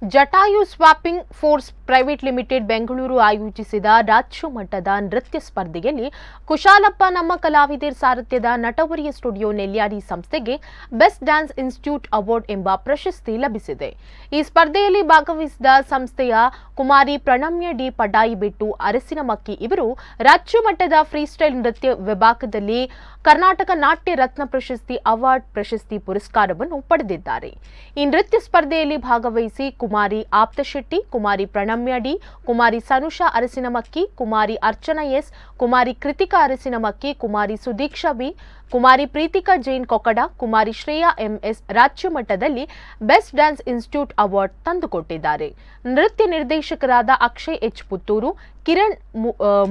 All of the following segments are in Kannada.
Jatayu swapping force private limited Bengaluru ಆಯೋಜಿಸಿದ ರಾಜ್ಯ ಮಟ್ಟದ ನೃತ್ಯ ಸ್ಪರ್ಧೆಯಲ್ಲಿ ಕುಶಾಲಪ್ಪ ನಮ್ಮ ಕಲಾವಿದರ ಸಾರಥ್ಯದ ನಟವರಿಯ ಸ್ಟುಡಿಯೋ ನೆಲ್ಯಾಡಿ ಸಂಸ್ಥೆಗೆ ಬೆಸ್ಟ್ ಡ್ಯಾನ್ಸ್ ಇನ್ಸ್ಟಿಟ್ಯೂಟ್ ಅವಾರ್ಡ್ ಎಂಬ ಪ್ರಶಸ್ತಿ ಲಭಿಸಿದೆ. ಈ ಸ್ಪರ್ಧೆಯಲ್ಲಿ ಭಾಗವಹಿಸಿದ ಸಂಸ್ಥೆಯ ಕುಮಾರಿ ಪ್ರಣಮ್ಯ ಡಿ ಪಡಾಯಿಬೆಟ್ಟು ಅರಸಿನಮಕ್ಕಿ ಇವರು ರಾಜ್ಯ ಮಟ್ಟದ ಫ್ರೀಸ್ಟೈಲ್ ನೃತ್ಯ ವಿಭಾಗದಲ್ಲಿ ಕರ್ನಾಟಕ ನಾಟ್ಯ ರತ್ನ ಪ್ರಶಸ್ತಿ ಅವಾರ್ಡ್ ಪ್ರಶಸ್ತಿ ಪುರಸ್ಕಾರವನ್ನು ಪಡೆದಿದ್ದಾರೆ. ಈ ನೃತ್ಯ ಸ್ಪರ್ಧೆಯಲ್ಲಿ ಭಾಗವಹಿಸಿ ಕುಮಾರಿ ಆಪ್ತ ಶೆಟ್ಟಿ, ಕುಮಾರಿ ಪ್ರಣಮ್ಯ ಡಿ, ಕುಮಾರಿ ಸನುಷಾ ಅರಸಿನಮಕ್ಕಿ, ಕುಮಾರಿ ಅರ್ಚನಾ ಎಸ್, ಕುಮಾರಿ ಕೃತಿಕಾ ಅರಸಿನಮಕ್ಕಿ, ಕುಮಾರಿ ಸುದೀಕ್ಷಾ ಬಿ, ಕುಮಾರಿ ಪ್ರೀತಿಕಾ ಜೈನ್ ಕೊಕಡ, ಕುಮಾರಿ ಶ್ರೇಯಾ ಎಂಎಸ್ ರಾಜ್ಯ ಮಟ್ಟದಲ್ಲಿ ಬೆಸ್ಟ್ ಡ್ಯಾನ್ಸ್ ಇನ್ಸ್ಟಿಟ್ಯೂಟ್ ಅವಾರ್ಡ್ ತಂದುಕೊಟ್ಟಿದ್ದಾರೆ. ನೃತ್ಯ ನಿರ್ದೇಶಕರಾದ ಅಕ್ಷಯ್ ಎಚ್ ಪುತ್ತೂರು, ಕಿರಣ್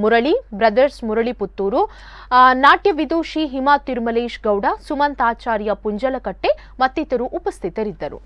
ಮುರಳಿ ಬ್ರದರ್ಸ್ ಮುರಳಿ ಪುತ್ತೂರು, ನಾಟ್ಯ ವಿದೂಷಿ ಹಿಮಾ ತಿರುಮಲೇಶ್ ಗೌಡ, ಸುಮಂತ್ ಆಚಾರ್ಯ ಪುಂಜಲಕಟ್ಟೆ ಮತ್ತಿತರರು ಉಪಸ್ಥಿತರಿದ್ದರು.